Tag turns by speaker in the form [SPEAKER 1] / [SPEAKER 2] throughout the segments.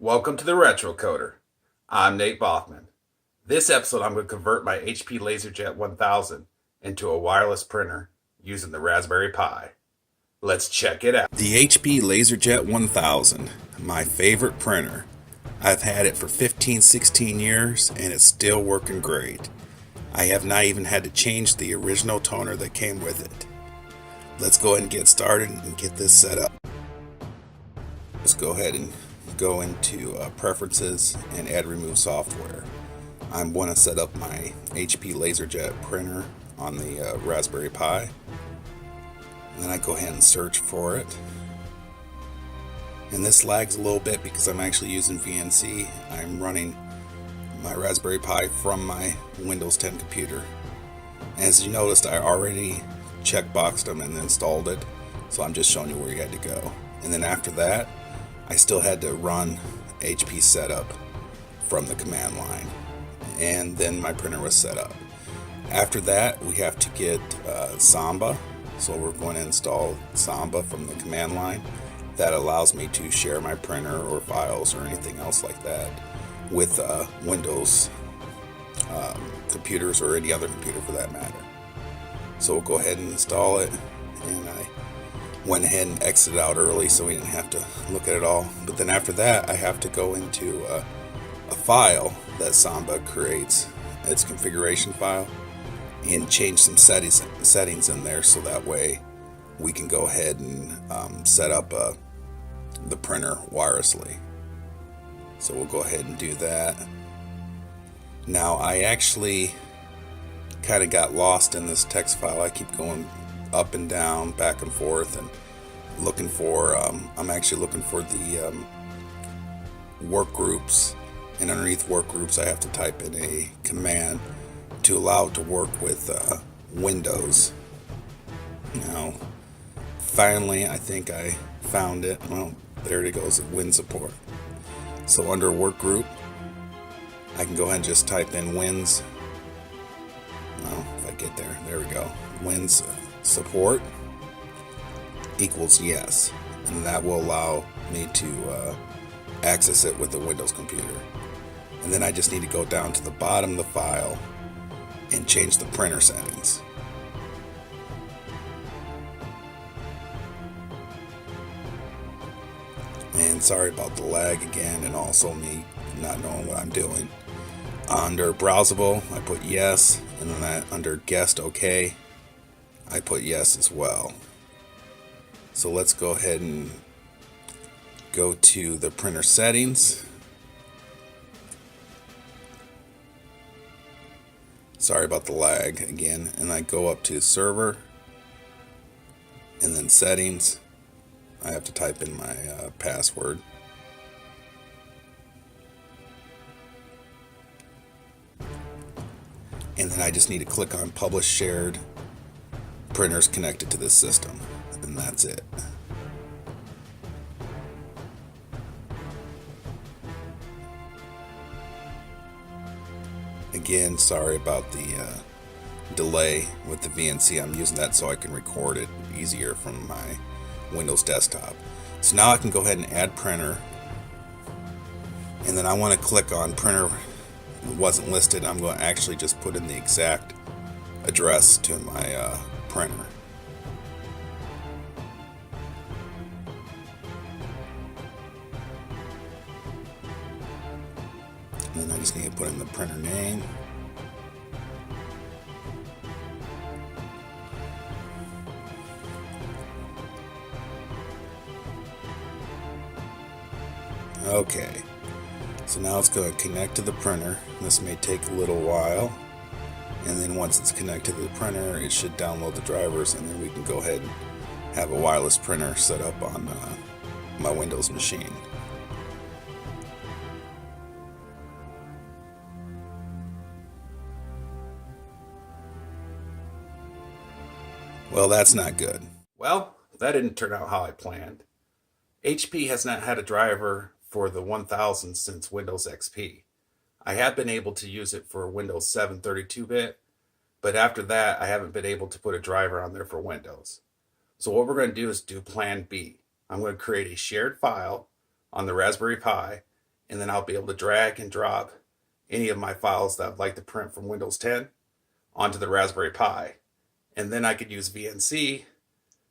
[SPEAKER 1] Welcome to the Retro Coder. I'm Nate Bothman. This episode I'm going to convert my HP LaserJet 1000 into a wireless printer using the Raspberry Pi. Let's check it out. The HP LaserJet 1000, my favorite printer. I've had it for 15-16 years and it's still working great. I have not even had to change the original toner that came with it. Let's go ahead and get started and get this set up. Let's go ahead and go into preferences and add remove software. I want to set up my HP LaserJet printer on the Raspberry Pi. And then I go ahead and search for it. And this lags a little bit because I'm actually using VNC. I'm running my Raspberry Pi from my Windows 10 computer. As you noticed, I already checkboxed them and installed it. So I'm just showing you where you had to go. And then after that, I still had to run HP setup from the command line, and then my printer was set up. After that, we have to get Samba, so we're going to install Samba from the command line. That allows me to share my printer or files or anything else like that with Windows computers or any other computer for that matter. So we'll go ahead and install it, and I went ahead and exited out early so we didn't have to look at it all. But then after that, I have to go into a file that Samba creates, its configuration file, and change some settings in there so that way we can go ahead and set up the printer wirelessly. So we'll go ahead and do that. Now I actually kind of got lost in this text file. I keep going up and down, back and forth, and looking for I'm actually looking for the work groups, and underneath work groups I have to type in a command to allow it to work with Windows. Now finally I think I found it. Well, there it goes, Win support. So under work group I can go ahead and just type in Wins. Well, if I get there we go. Wins support equals yes, and that will allow me to access it with the Windows computer. And then I just need to go down to the bottom of the file and change the printer settings. And sorry about the lag again, and also me not knowing what I'm doing. Under browsable I put yes, and then under guest OK I put yes as well. So let's go ahead and go to the printer settings. Sorry about the lag again. And I go up to server and then settings. I have to type in my password. And then I just need to click on publish shared printers connected to this system, and that's it. Again, sorry about the delay with the VNC. I'm using that so I can record it easier from my Windows desktop. So now I can go ahead and add printer, and then I want to click on printer. It wasn't listed. I'm going to actually just put in the exact address to my printer. And then I just need to put in the printer name. Okay, so now it's going to connect to the printer. This may take a little while, and then once it's connected to the printer it should download the drivers, and then we can go ahead and have a wireless printer set up on my Windows machine. Well, that's not good. Well, that didn't turn out how I planned. HP has not had a driver for the 1000 since Windows XP. I have been able to use it for Windows 7 32-bit, but after that I haven't been able to put a driver on there for Windows. So what we're going to do is do plan B. I'm going to create a shared file on the Raspberry Pi, and then I'll be able to drag and drop any of my files that I'd like to print from Windows 10 onto the Raspberry Pi. And then I could use VNC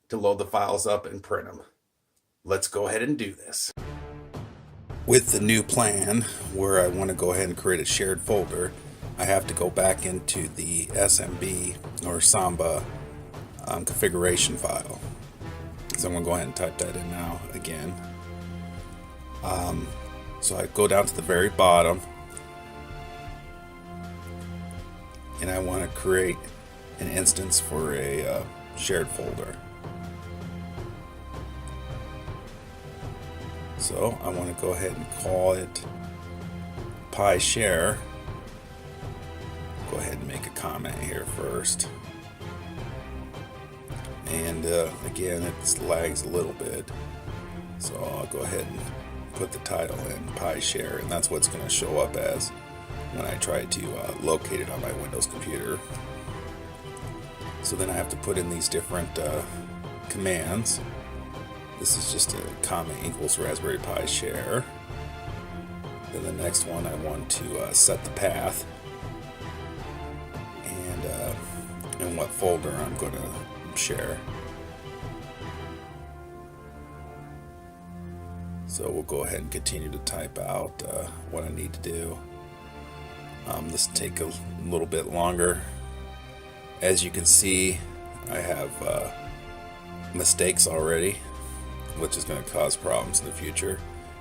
[SPEAKER 1] to load the files up and print them. Let's go ahead and do this. With the new plan, where I want to go ahead and create a shared folder, I have to go back into the SMB or Samba configuration file. So I'm going to go ahead and type that in now again. So I go down to the very bottom, and I want to create an instance for a shared folder. So I want to go ahead and call it Pi Share. Go ahead and make a comment here first. And again, it lags a little bit. So I'll go ahead and put the title in Pi Share, and that's what's going to show up as when I try to locate it on my Windows computer. So then I have to put in these different commands. This is just a comment equals Raspberry Pi Share. Then the next one, I want to set the path and what folder I'm going to share. So we'll go ahead and continue to type out what I need to do. This will take a little bit longer. As you can see, I have mistakes already, which is going to cause problems in the future,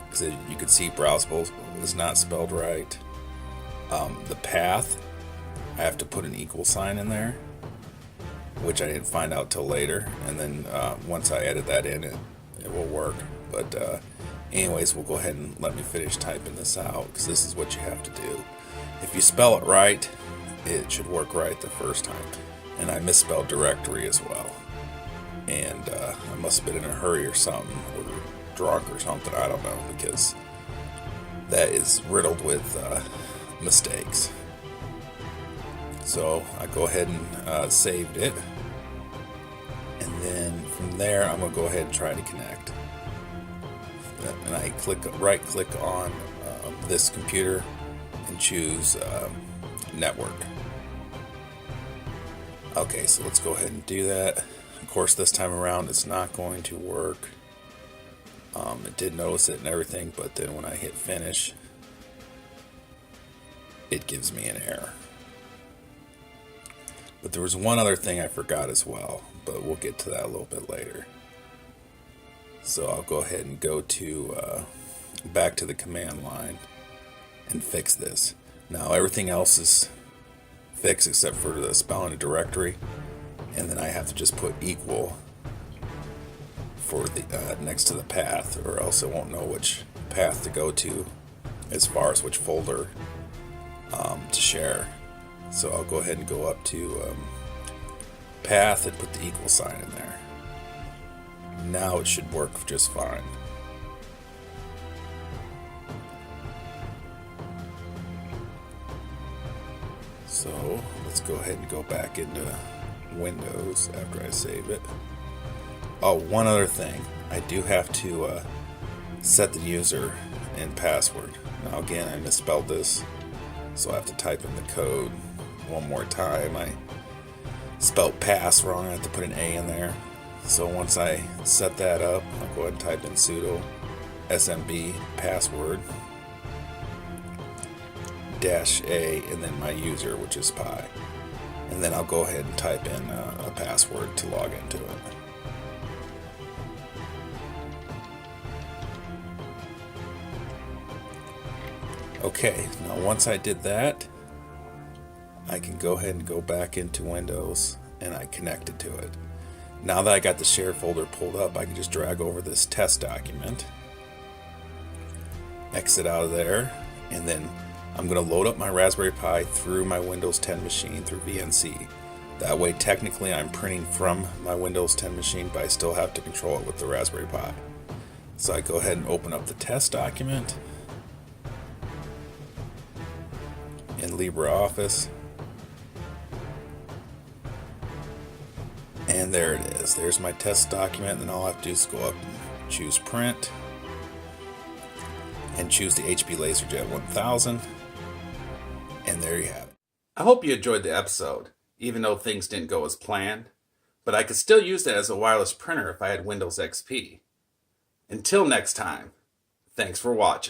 [SPEAKER 1] because you can see browsable is not spelled right. The path, I have to put an equal sign in there, which I didn't find out till later, and then once I edit that in, it will work. But anyways, we'll go ahead and let me finish typing this out, because this is what you have to do. If you spell it right, it should work right the first time. And I misspelled directory as well. And I must have been in a hurry or something, or drunk or something, I don't know, because that is riddled with mistakes. So I go ahead and saved it, and then from there I'm going to go ahead and try to connect. And I right click on this computer and choose network. Okay, so let's go ahead and do that. Of course, this time around it's not going to work. It did notice it and everything, but then when I hit finish, it gives me an error. But there was one other thing I forgot as well, but we'll get to that a little bit later. So I'll go ahead and go to back to the command line and fix this. Now everything else is fixed except for the spelling of directory, and then I have to just put equal for the next to the path, or else it won't know which path to go to as far as which folder to share. So I'll go ahead and go up to path and put the equal sign in there. Now it should work just fine. So let's go ahead and go back into Windows after I save it. Oh, one other thing. I do have to set the user and password. Now again, I misspelled this, so I have to type in the code one more time. I spelled pass wrong. I have to put an A in there. So once I set that up, I'll go ahead and type in sudo smb password -A and then my user, which is Pi. And then I'll go ahead and type in a password to log into it. Okay, now once I did that, I can go ahead and go back into Windows and I connected to it. Now that I got the shared folder pulled up, I can just drag over this test document, exit out of there, and then I'm going to load up my Raspberry Pi through my Windows 10 machine through VNC. That way, technically, I'm printing from my Windows 10 machine, but I still have to control it with the Raspberry Pi. So I go ahead and open up the test document in LibreOffice. And there it is. There's my test document, and then all I have to do is go up and choose print. and choose the HP LaserJet 1000. And there you have it. I hope you enjoyed the episode, even though things didn't go as planned. But I could still use that as a wireless printer if I had Windows XP. Until next time, thanks for watching.